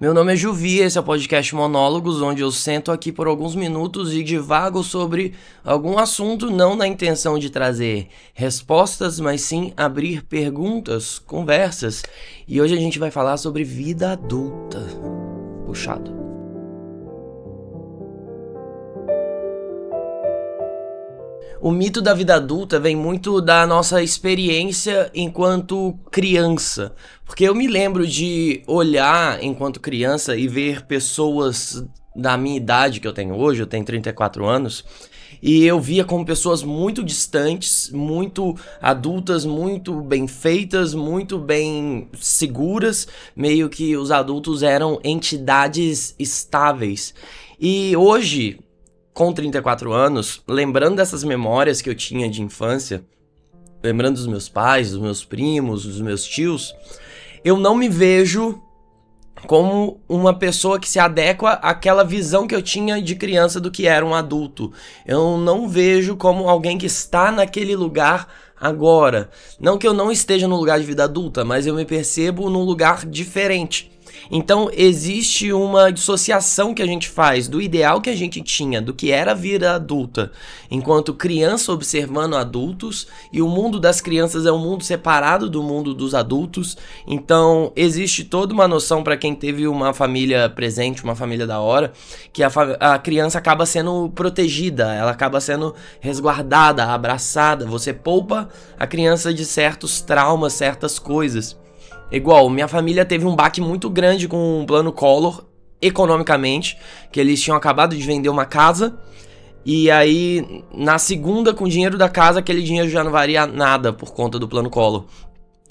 Meu nome é Juvi, esse é o podcast Monólogos, onde eu sento aqui por alguns minutos e divago sobre algum assunto, não na intenção de trazer respostas, mas sim abrir perguntas, conversas. E hoje a gente vai falar sobre vida adulta. Puxado. O mito da vida adulta vem muito da nossa experiência enquanto criança. Porque eu me lembro de olhar enquanto criança e ver pessoas da minha idade que eu tenho hoje, eu tenho 34 anos, e eu via como pessoas muito distantes, muito adultas, muito bem feitas, muito bem seguras, meio que os adultos eram entidades estáveis. E hoje, com 34 anos, lembrando dessas memórias que eu tinha de infância, lembrando dos meus pais, dos meus primos, dos meus tios, eu não me vejo como uma pessoa que se adequa àquela visão que eu tinha de criança do que era um adulto. Eu não vejo como alguém que está naquele lugar agora. Não que eu não esteja no lugar de vida adulta, mas eu me percebo num lugar diferente. Então existe uma dissociação que a gente faz do ideal que a gente tinha, do que era a vida adulta, enquanto criança observando adultos, e o mundo das crianças é um mundo separado do mundo dos adultos. Então existe toda uma noção para quem teve uma família presente, uma família da hora, que a criança acaba sendo protegida, ela acaba sendo resguardada, abraçada, você poupa a criança de certos traumas, certas coisas. Igual, minha família teve um baque muito grande com o plano Collor, economicamente, que eles tinham acabado de vender uma casa, e aí, na segunda, com o dinheiro da casa, aquele dinheiro já não valia nada por conta do plano Collor.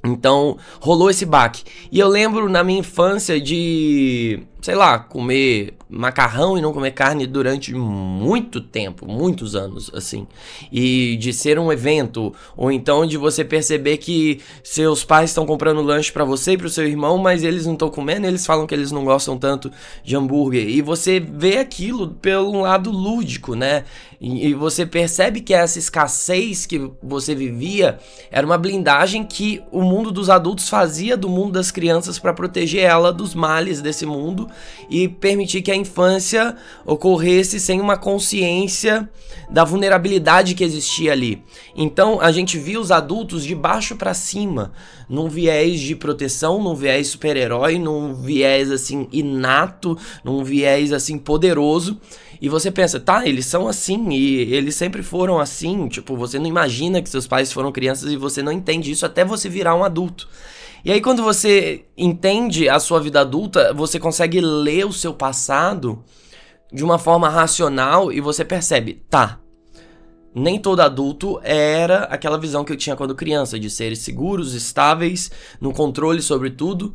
Então, rolou esse baque. E eu lembro na minha infância de, sei lá, comer macarrão e não comer carne durante muito tempo, muitos anos, assim. E de ser um evento, ou então de você perceber que seus pais estão comprando lanche pra você e pro seu irmão, mas eles não estão comendo, eles falam que eles não gostam tanto de hambúrguer. E você vê aquilo pelo lado lúdico, né? E você percebe que essa escassez que você vivia era uma blindagem que o mundo dos adultos fazia do mundo das crianças para proteger ela dos males desse mundo e permitir que a infância ocorresse sem uma consciência da vulnerabilidade que existia ali. Então a gente via os adultos de baixo para cima, num viés de proteção, num viés super-herói, num viés assim inato, num viés assim poderoso. E você pensa, tá, eles são assim e eles sempre foram assim. Tipo, você não imagina que seus pais foram crianças e você não entende isso até você virar um adulto. E aí quando você entende a sua vida adulta, você consegue ler o seu passado de uma forma racional e você percebe, tá, nem todo adulto era aquela visão que eu tinha quando criança, de seres seguros, estáveis, no controle sobre tudo.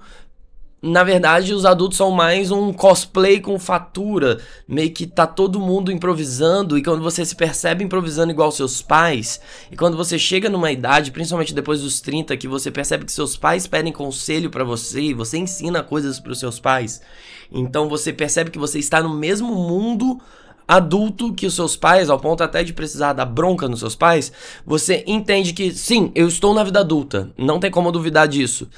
Na verdade, os adultos são mais um cosplay com fatura, meio que tá todo mundo improvisando, e quando você se percebe improvisando igual seus pais, e quando você chega numa idade, principalmente depois dos 30, que você percebe que seus pais pedem conselho pra você, e você ensina coisas pros seus pais, então você percebe que você está no mesmo mundo adulto que os seus pais, ao ponto até de precisar dar bronca nos seus pais, você entende que, sim, eu estou na vida adulta, não tem como duvidar disso.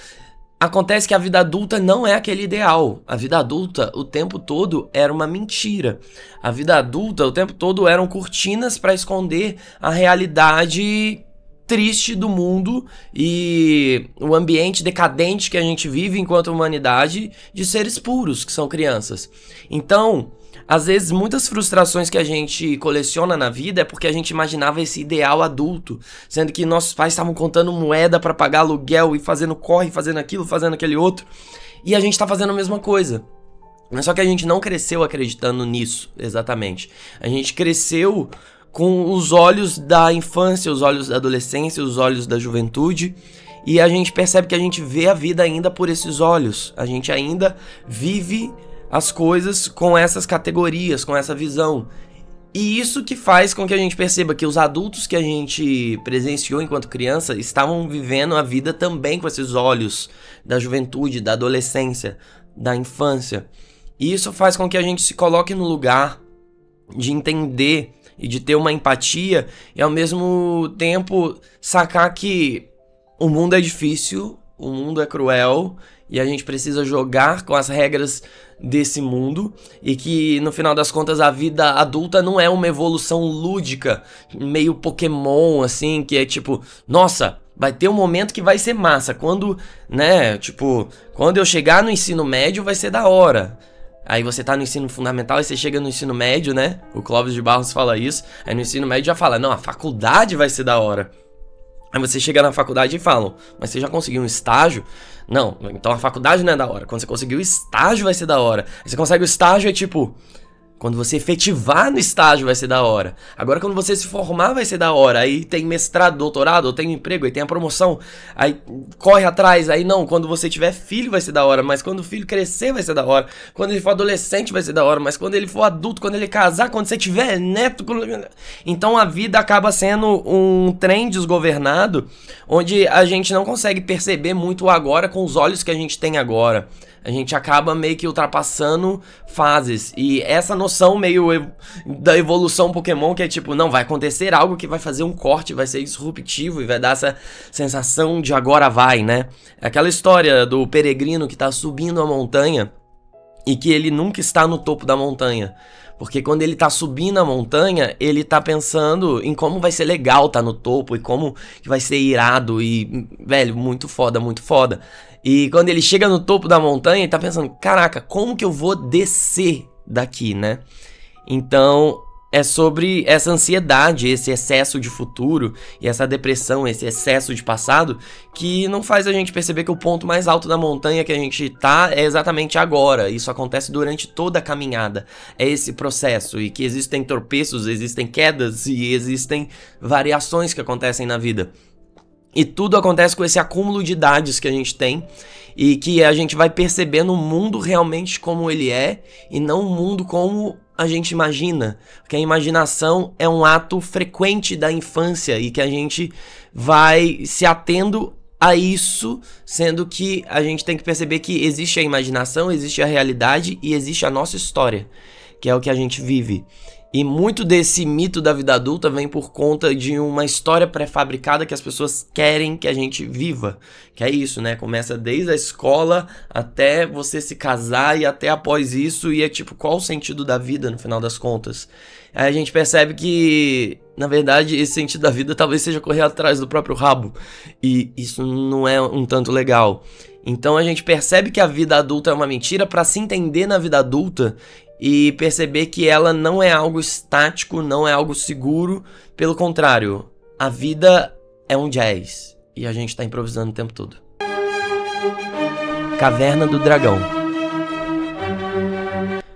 Acontece que a vida adulta não é aquele ideal. A vida adulta, o tempo todo, era uma mentira. A vida adulta, o tempo todo, eram cortinas para esconder a realidade triste do mundo e o ambiente decadente que a gente vive enquanto humanidade de seres puros, que são crianças. Então, às vezes, muitas frustrações que a gente coleciona na vida é porque a gente imaginava esse ideal adulto, sendo que nossos pais estavam contando moeda pra pagar aluguel e fazendo corre, fazendo aquilo, fazendo aquele outro, e a gente tá fazendo a mesma coisa. Mas só que a gente não cresceu acreditando nisso, exatamente. A gente cresceu com os olhos da infância, os olhos da adolescência, os olhos da juventude, e a gente percebe que a gente vê a vida ainda por esses olhos. A gente ainda vive as coisas com essas categorias, com essa visão. E isso que faz com que a gente perceba que os adultos que a gente presenciou enquanto criança estavam vivendo a vida também com esses olhos da juventude, da adolescência, da infância. E isso faz com que a gente se coloque no lugar de entender e de ter uma empatia e ao mesmo tempo sacar que o mundo é difícil, o mundo é cruel e a gente precisa jogar com as regras desse mundo, e que no final das contas a vida adulta não é uma evolução lúdica, meio Pokémon assim, que é tipo, nossa, vai ter um momento que vai ser massa, quando, né, tipo, quando eu chegar no ensino médio vai ser da hora. Aí você tá no ensino fundamental e você chega no ensino médio, né? O Clóvis de Barros fala isso. Aí no ensino médio já fala, não, a faculdade vai ser da hora. Aí você chega na faculdade e falam, mas você já conseguiu um estágio? Não, então a faculdade não é da hora. Quando você conseguir o estágio vai ser da hora. Aí você consegue o estágio é tipo, quando você efetivar no estágio vai ser da hora. Agora quando você se formar vai ser da hora. Aí tem mestrado, doutorado, ou tem um emprego, aí tem a promoção. Aí corre atrás, aí não, quando você tiver filho vai ser da hora. Mas quando o filho crescer vai ser da hora. Quando ele for adolescente vai ser da hora. Mas quando ele for adulto, quando ele casar, quando você tiver neto... Então a vida acaba sendo um trem desgovernado, onde a gente não consegue perceber muito o agora com os olhos que a gente tem agora. A gente acaba meio que ultrapassando fases. E essa noção meio da evolução Pokémon, que é tipo, não, vai acontecer algo que vai fazer um corte, vai ser disruptivo e vai dar essa sensação de agora vai, né? Aquela história do peregrino que tá subindo a montanha e que ele nunca está no topo da montanha. Porque quando ele tá subindo a montanha, ele tá pensando em como vai ser legal tá no topo e como que vai ser irado e, velho, muito foda, muito foda. E quando ele chega no topo da montanha, ele tá pensando, caraca, como que eu vou descer daqui, né? Então, é sobre essa ansiedade, esse excesso de futuro e essa depressão, esse excesso de passado, que não faz a gente perceber que o ponto mais alto da montanha que a gente tá é exatamente agora. Isso acontece durante toda a caminhada. É esse processo, e que existem tropeços, existem quedas e existem variações que acontecem na vida. E tudo acontece com esse acúmulo de idades que a gente tem e que a gente vai percebendo o mundo realmente como ele é e não o mundo como a gente imagina. Porque a imaginação é um ato frequente da infância e que a gente vai se atendo a isso, sendo que a gente tem que perceber que existe a imaginação, existe a realidade e existe a nossa história, que é o que a gente vive. E muito desse mito da vida adulta vem por conta de uma história pré-fabricada que as pessoas querem que a gente viva. Que é isso, né? Começa desde a escola até você se casar e até após isso. E é tipo, qual o sentido da vida no final das contas? Aí a gente percebe que, na verdade, esse sentido da vida talvez seja correr atrás do próprio rabo. E isso não é um tanto legal. Então a gente percebe que a vida adulta é uma mentira para se entender na vida adulta e perceber que ela não é algo estático, não é algo seguro. Pelo contrário, a vida é um jazz e a gente tá improvisando o tempo todo. Caverna do Dragão.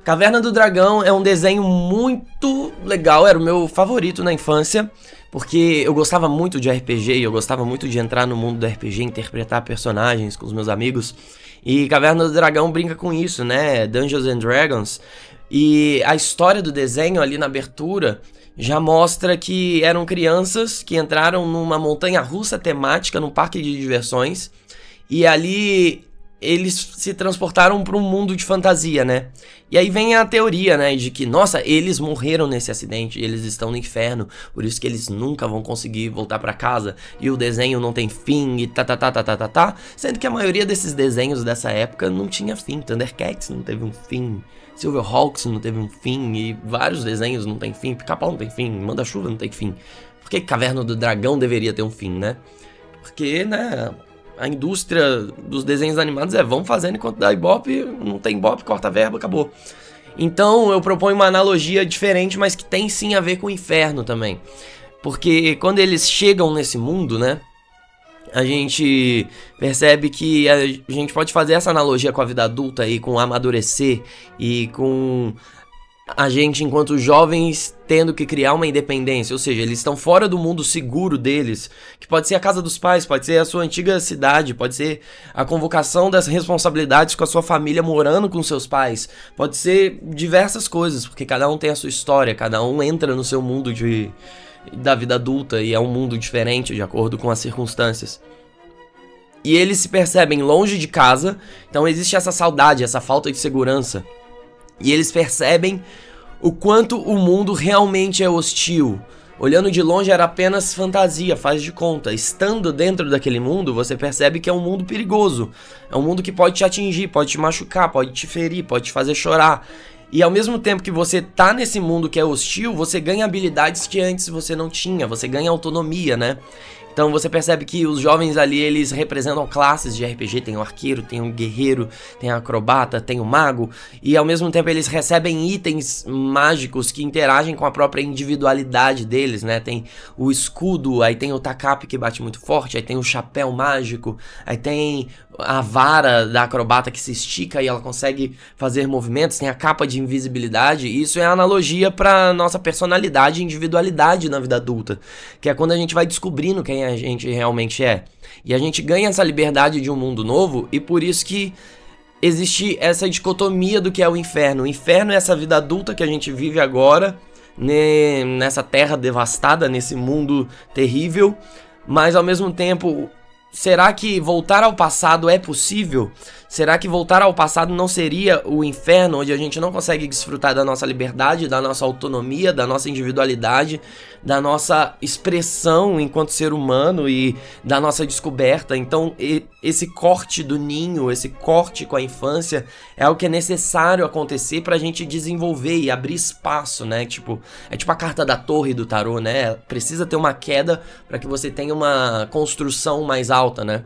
Caverna do Dragão é um desenho muito legal, era o meu favorito na infância, porque eu gostava muito de RPG e eu gostava muito de entrar no mundo do RPG, interpretar personagens com os meus amigos. E Caverna do Dragão brinca com isso, né? Dungeons and Dragons. E a história do desenho ali na abertura já mostra que eram crianças que entraram numa montanha-russa temática, num parque de diversões. E ali eles se transportaram para um mundo de fantasia, né? E aí vem a teoria, né, de que, nossa, eles morreram nesse acidente, eles estão no inferno, por isso que eles nunca vão conseguir voltar para casa, e o desenho não tem fim, e tá. Sendo que a maioria desses desenhos dessa época não tinha fim. Thundercats não teve um fim, Silverhawks não teve um fim, e vários desenhos não tem fim, Pica-Pau não tem fim, Manda-Chuva não tem fim. Por que Caverna do Dragão deveria ter um fim, né? Porque, né, a indústria dos desenhos animados vamos fazendo enquanto dá ibope, não tem ibope, corta a verba, acabou. Então eu proponho uma analogia diferente, mas que tem sim a ver com o inferno também. Porque quando eles chegam nesse mundo, né, a gente percebe que a gente pode fazer essa analogia com a vida adulta aí, com o amadurecer e com a gente, enquanto jovens, tendo que criar uma independência. Ou seja, eles estão fora do mundo seguro deles, que pode ser a casa dos pais, pode ser a sua antiga cidade, pode ser a convocação das responsabilidades com a sua família morando com seus pais, pode ser diversas coisas, porque cada um tem a sua história, cada um entra no seu mundo da vida adulta e é um mundo diferente de acordo com as circunstâncias. E eles se percebem longe de casa, então existe essa saudade, essa falta de segurança. E eles percebem o quanto o mundo realmente é hostil. Olhando de longe era apenas fantasia, faz de conta. Estando dentro daquele mundo, você percebe que é um mundo perigoso. É um mundo que pode te atingir, pode te machucar, pode te ferir, pode te fazer chorar. E ao mesmo tempo que você tá nesse mundo que é hostil, você ganha habilidades que antes você não tinha, você ganha autonomia, né? Então você percebe que os jovens ali, eles representam classes de RPG, tem o arqueiro, tem o guerreiro, tem o acrobata, tem o mago, e ao mesmo tempo eles recebem itens mágicos que interagem com a própria individualidade deles, né? Tem o escudo, aí tem o tacape que bate muito forte, aí tem o chapéu mágico, aí tem a vara da acrobata que se estica e ela consegue fazer movimentos, tem a capa de invisibilidade, e isso é analogia para nossa personalidade e individualidade na vida adulta, que é quando a gente vai descobrindo quem a gente realmente é. E a gente ganha essa liberdade de um mundo novo, e por isso que existe essa dicotomia do que é o inferno. O inferno é essa vida adulta que a gente vive agora, nessa terra devastada, nesse mundo terrível, mas ao mesmo tempo, será que voltar ao passado é possível? Será que voltar ao passado não seria o inferno, onde a gente não consegue desfrutar da nossa liberdade, da nossa autonomia, da nossa individualidade, da nossa expressão enquanto ser humano e da nossa descoberta? Então, esse corte do ninho, esse corte com a infância é algo que é necessário acontecer pra gente desenvolver e abrir espaço, né? É tipo a carta da torre do tarô, né? Precisa ter uma queda para que você tenha uma construção mais alta, né?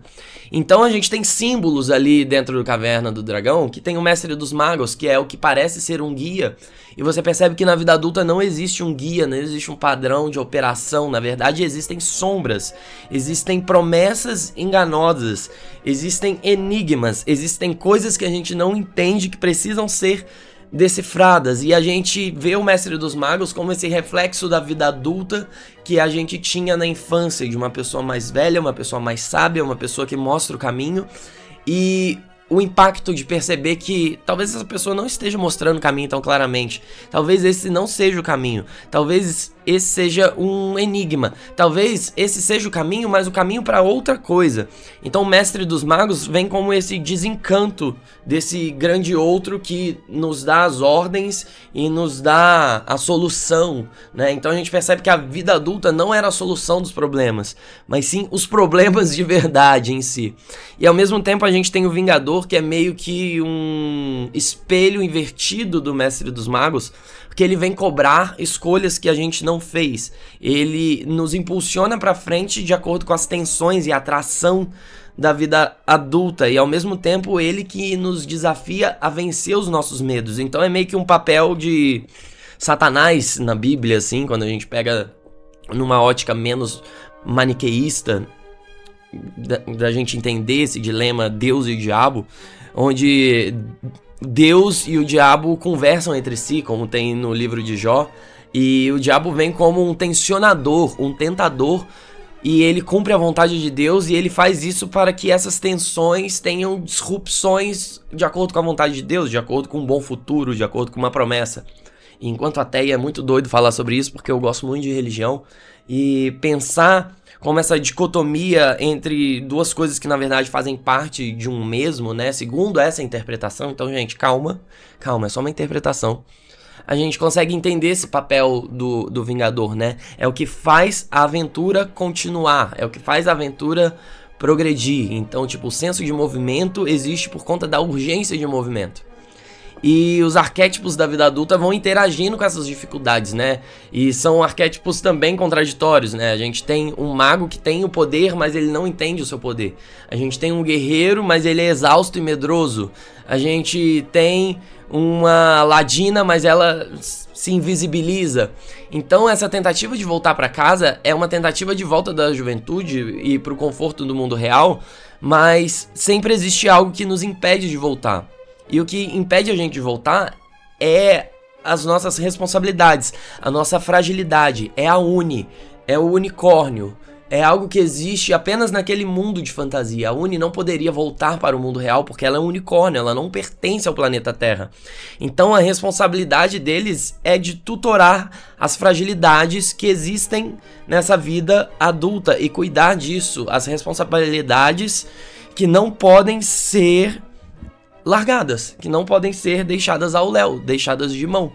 Então a gente tem símbolos ali dentro do Caverna do Dragão, que tem o Mestre dos Magos, que é o que parece ser um guia, e você percebe que na vida adulta não existe um guia, não existe um padrão de operação, na verdade existem sombras, existem promessas enganosas, existem enigmas, existem coisas que a gente não entende que precisam ser decifradas, e a gente vê o Mestre dos Magos como esse reflexo da vida adulta que a gente tinha na infância, de uma pessoa mais velha, uma pessoa mais sábia, uma pessoa que mostra o caminho, e o impacto de perceber que talvez essa pessoa não esteja mostrando o caminho tão claramente, talvez esse não seja o caminho, talvez esse seja um enigma, talvez esse seja o caminho, mas o caminho para outra coisa. Então o Mestre dos Magos vem como esse desencanto desse grande outro que nos dá as ordens e nos dá a solução, né? Então a gente percebe que a vida adulta não era a solução dos problemas, mas sim os problemas de verdade em si. E ao mesmo tempo a gente tem o Vingador, que é meio que um espelho invertido do Mestre dos Magos, porque ele vem cobrar escolhas que a gente não fez. Ele nos impulsiona pra frente de acordo com as tensões e a atração da vida adulta, e ao mesmo tempo ele que nos desafia a vencer os nossos medos. Então é meio que um papel de Satanás na Bíblia, assim, quando a gente pega numa ótica menos maniqueísta, da gente entender esse dilema Deus e o diabo, onde Deus e o diabo conversam entre si, como tem no livro de Jó, e o diabo vem como um tensionador, um tentador, e ele cumpre a vontade de Deus, e ele faz isso para que essas tensões tenham disrupções de acordo com a vontade de Deus, de acordo com um bom futuro, de acordo com uma promessa. E enquanto ateia é muito doido falar sobre isso, porque eu gosto muito de religião, e pensar como essa dicotomia entre duas coisas que na verdade fazem parte de um mesmo, né? Segundo essa interpretação, então gente, calma, é só uma interpretação. A gente consegue entender esse papel do Vingador, né? É o que faz a aventura continuar, é o que faz a aventura progredir. Então, tipo, o senso de movimento existe por conta da urgência de movimento. E os arquétipos da vida adulta vão interagindo com essas dificuldades, né? E são arquétipos também contraditórios, né? A gente tem um mago que tem o poder, mas ele não entende o seu poder. A gente tem um guerreiro, mas ele é exausto e medroso. A gente tem uma ladina, mas ela se invisibiliza. Então essa tentativa de voltar para casa é uma tentativa de volta da juventude e pro conforto do mundo real, mas sempre existe algo que nos impede de voltar. E o que impede a gente de voltar é as nossas responsabilidades, a nossa fragilidade, é a Uni, é o unicórnio, é algo que existe apenas naquele mundo de fantasia. A Uni não poderia voltar para o mundo real porque ela é um unicórnio, ela não pertence ao planeta Terra. Então a responsabilidade deles é de tutorar as fragilidades que existem nessa vida adulta e cuidar disso, as responsabilidades que não podem ser largadas, que não podem ser deixadas ao léu, deixadas de mão.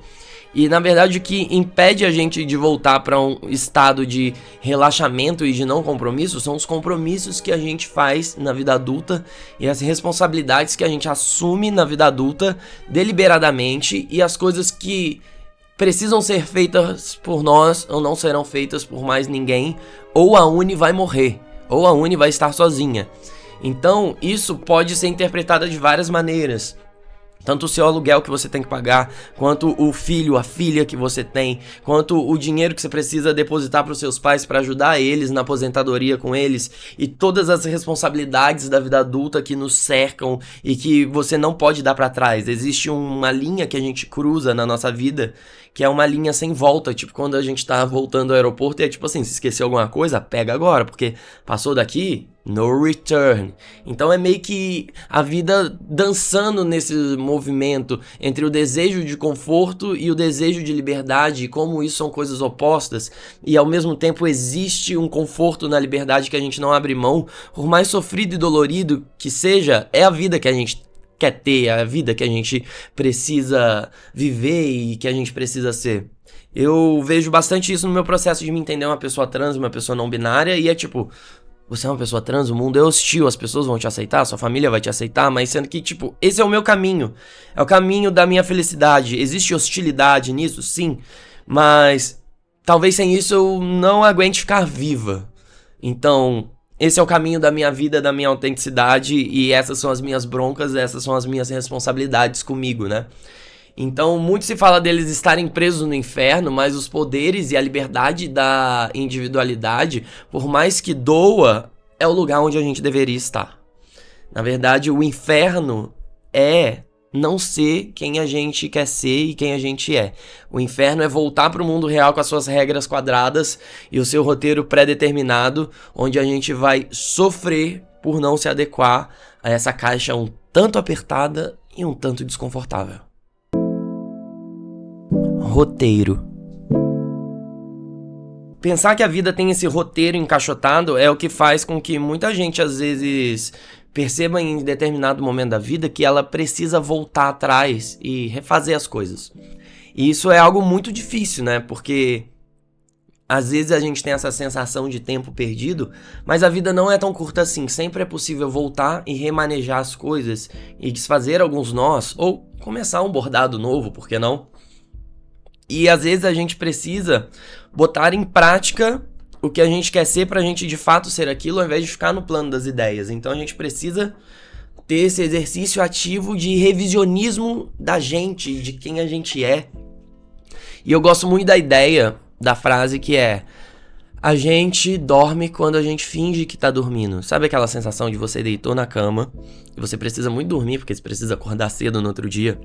E na verdade o que impede a gente de voltar para um estado de relaxamento e de não compromisso são os compromissos que a gente faz na vida adulta e as responsabilidades que a gente assume na vida adulta deliberadamente, e as coisas que precisam ser feitas por nós ou não serão feitas por mais ninguém, ou a Uni vai morrer, ou a Uni vai estar sozinha. Então isso pode ser interpretado de várias maneiras. Tanto o seu aluguel que você tem que pagar, quanto o filho, a filha que você tem, quanto o dinheiro que você precisa depositar para os seus pais para ajudar eles na aposentadoria com eles, e todas as responsabilidades da vida adulta que nos cercam e que você não pode dar para trás. Existe uma linha que a gente cruza na nossa vida, que é uma linha sem volta, tipo quando a gente tá voltando ao aeroporto e é tipo assim, se esqueceu alguma coisa, pega agora, porque passou daqui, no return. Então é meio que a vida dançando nesse movimento entre o desejo de conforto e o desejo de liberdade, e como isso são coisas opostas, e ao mesmo tempo existe um conforto na liberdade que a gente não abre mão, por mais sofrido e dolorido que seja, é a vida que a gente quer ter, é a vida que a gente precisa viver e que a gente precisa ser. Eu vejo bastante isso no meu processo de me entender uma pessoa trans, uma pessoa não binária, e é tipo, você é uma pessoa trans, o mundo é hostil, as pessoas vão te aceitar, sua família vai te aceitar, mas sendo que, tipo, esse é o meu caminho, é o caminho da minha felicidade. Existe hostilidade nisso? Sim, mas talvez sem isso eu não aguente ficar viva. Então, esse é o caminho da minha vida, da minha autenticidade, e essas são as minhas broncas, essas são as minhas responsabilidades comigo, né? Então, muito se fala deles estarem presos no inferno, mas os poderes e a liberdade da individualidade, por mais que doa, é o lugar onde a gente deveria estar. Na verdade, o inferno é não ser quem a gente quer ser e quem a gente é. O inferno é voltar para o mundo real com as suas regras quadradas e o seu roteiro pré-determinado, onde a gente vai sofrer por não se adequar a essa caixa um tanto apertada e um tanto desconfortável. Roteiro. Pensar que a vida tem esse roteiro encaixotado é o que faz com que muita gente às vezes perceba em determinado momento da vida que ela precisa voltar atrás e refazer as coisas. E isso é algo muito difícil, né? Porque às vezes a gente tem essa sensação de tempo perdido, mas a vida não é tão curta assim. Sempre é possível voltar e remanejar as coisas e desfazer alguns nós, ou começar um bordado novo, por que não? E às vezes a gente precisa botar em prática o que a gente quer ser pra gente de fato ser aquilo, ao invés de ficar no plano das ideias. Então a gente precisa ter esse exercício ativo de revisionismo da gente, de quem a gente é. E eu gosto muito da ideia da frase que é: a gente dorme quando a gente finge que tá dormindo. Sabe aquela sensação de você deitou na cama e você precisa muito dormir porque você precisa acordar cedo no outro dia?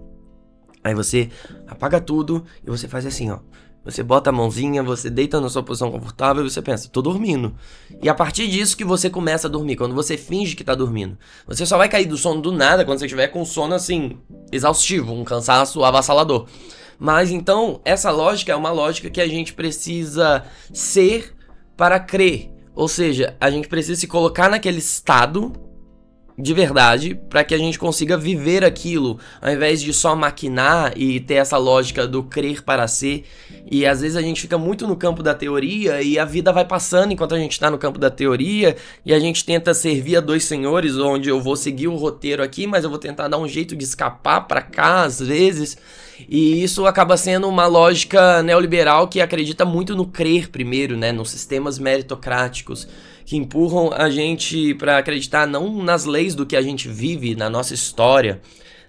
Aí você apaga tudo e você faz assim, ó. Você bota a mãozinha, você deita na sua posição confortável e você pensa, tô dormindo. E a partir disso que você começa a dormir, quando você finge que tá dormindo. Você só vai cair do sono do nada quando você estiver com sono assim, exaustivo, um cansaço avassalador. Mas então, essa lógica é uma lógica que a gente precisa ser para crer. Ou seja, a gente precisa se colocar naquele estado de verdade, para que a gente consiga viver aquilo, ao invés de só maquinar e ter essa lógica do crer para ser. E às vezes a gente fica muito no campo da teoria e a vida vai passando enquanto a gente está no campo da teoria, e a gente tenta servir a dois senhores, onde eu vou seguir o roteiro aqui, mas eu vou tentar dar um jeito de escapar para cá às vezes. E isso acaba sendo uma lógica neoliberal que acredita muito no crer primeiro, né, nos sistemas meritocráticos, que empurram a gente para acreditar não nas leis do que a gente vive, na nossa história,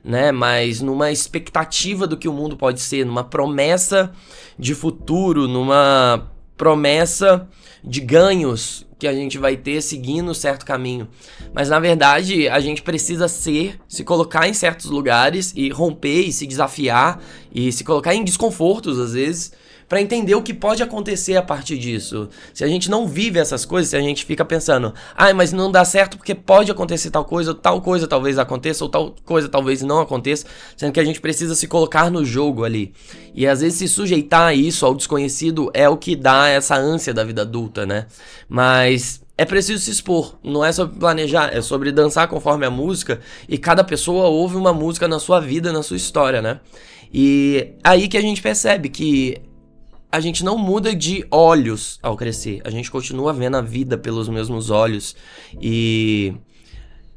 né, mas numa expectativa do que o mundo pode ser, numa promessa de futuro, numa promessa de ganhos que a gente vai ter seguindo certo caminho. Mas na verdade a gente precisa se colocar em certos lugares e romper e se desafiar e se colocar em desconfortos às vezes, para entender o que pode acontecer a partir disso. Se a gente não vive essas coisas, se a gente fica pensando, mas não dá certo porque pode acontecer tal coisa talvez aconteça, ou tal coisa talvez não aconteça, sendo que a gente precisa se colocar no jogo ali. E às vezes se sujeitar a isso, ao desconhecido, é o que dá essa ânsia da vida adulta, né? Mas é preciso se expor, não é sobre planejar, é sobre dançar conforme a música, e cada pessoa ouve uma música na sua vida, na sua história, né? E aí que a gente percebe que a gente não muda de olhos ao crescer, a gente continua vendo a vida pelos mesmos olhos, e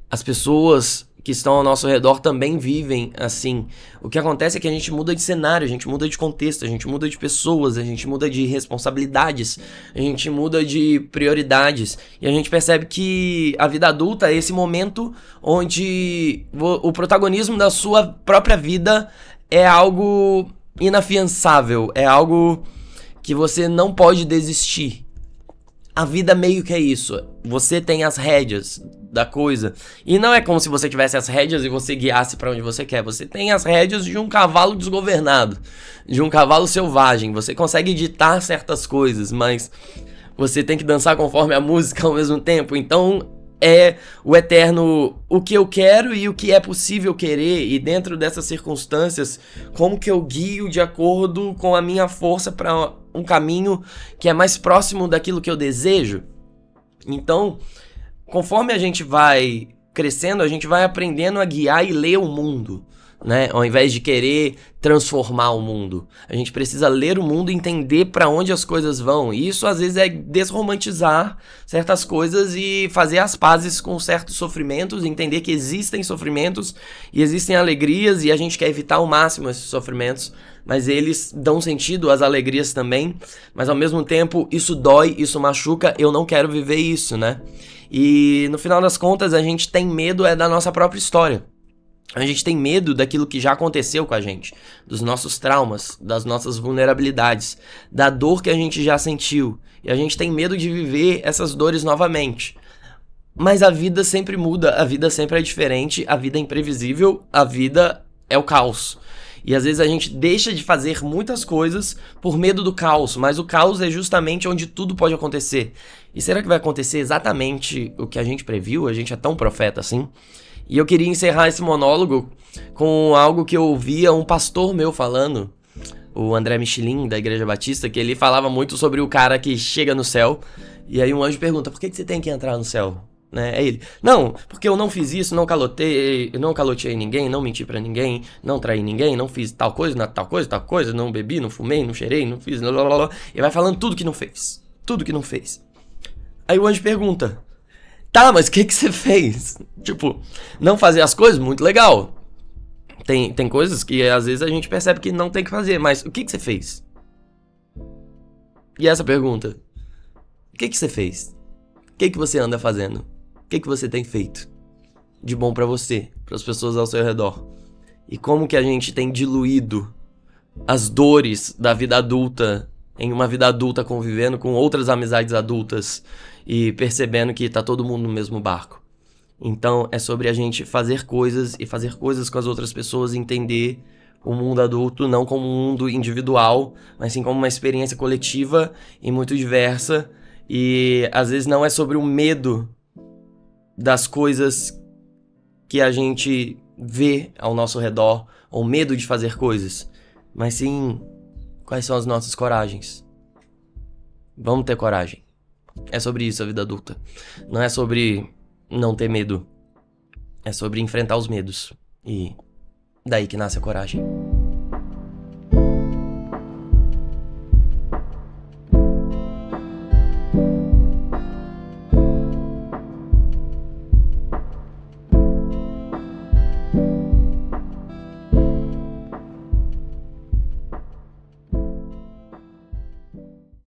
as pessoas que estão ao nosso redor também vivem assim. O que acontece é que a gente muda de cenário, a gente muda de contexto, a gente muda de pessoas, a gente muda de responsabilidades, a gente muda de prioridades. E a gente percebe que a vida adulta é esse momento onde o protagonismo da sua própria vida é algo inafiançável, é algo que você não pode desistir. A vida meio que é isso. Você tem as rédeas da coisa. E não é como se você tivesse as rédeas e você guiasse pra onde você quer. Você tem as rédeas de um cavalo desgovernado, de um cavalo selvagem. Você consegue ditar certas coisas, mas você tem que dançar conforme a música ao mesmo tempo. Então é o eterno o que eu quero e o que é possível querer. E dentro dessas circunstâncias, como que eu guio de acordo com a minha força pra um caminho que é mais próximo daquilo que eu desejo. Então, conforme a gente vai crescendo, a gente vai aprendendo a guiar e ler o mundo, né? Ao invés de querer transformar o mundo. A gente precisa ler o mundo e entender para onde as coisas vão. E isso às vezes é desromantizar certas coisas e fazer as pazes com certos sofrimentos, entender que existem sofrimentos e existem alegrias e a gente quer evitar ao máximo esses sofrimentos, mas eles dão sentido às alegrias também. Mas ao mesmo tempo isso dói, isso machuca, eu não quero viver isso, né? E no final das contas a gente tem medo da nossa própria história. A gente tem medo daquilo que já aconteceu com a gente, dos nossos traumas, das nossas vulnerabilidades, da dor que a gente já sentiu. E a gente tem medo de viver essas dores novamente. Mas a vida sempre muda, a vida sempre é diferente, a vida é imprevisível, a vida é o caos. E às vezes a gente deixa de fazer muitas coisas por medo do caos, mas o caos é justamente onde tudo pode acontecer. E será que vai acontecer exatamente o que a gente previu? A gente é tão profeta assim? E eu queria encerrar esse monólogo com algo que eu ouvia um pastor meu falando, o André Michelin, da Igreja Batista, que ele falava muito sobre o cara que chega no céu, e aí um anjo pergunta, por que você tem que entrar no céu? Né? É ele, não, porque eu não fiz isso, não caloteei ninguém, não menti pra ninguém, não traí ninguém, não fiz tal coisa, tal coisa, não bebi, não fumei, não cheirei, não fiz, blablabla. E vai falando tudo que não fez, tudo que não fez. Aí o anjo pergunta, tá, mas o que você fez? Tipo, não fazer as coisas, muito legal. Tem coisas que às vezes a gente percebe que não tem que fazer, mas o que você fez? E essa pergunta, o que você fez? O que você anda fazendo? O que você tem feito de bom pra você, pras pessoas ao seu redor? E como que a gente tem diluído as dores da vida adulta em uma vida adulta convivendo com outras amizades adultas e percebendo que tá todo mundo no mesmo barco. Então é sobre a gente fazer coisas e fazer coisas com as outras pessoas e entender o mundo adulto não como um mundo individual, mas sim como uma experiência coletiva e muito diversa. E às vezes não é sobre o medo das coisas que a gente vê ao nosso redor, ou medo de fazer coisas, mas sim quais são as nossas coragens. Vamos ter coragem. É sobre isso a vida adulta. Não é sobre não ter medo. É sobre enfrentar os medos. E daí que nasce a coragem.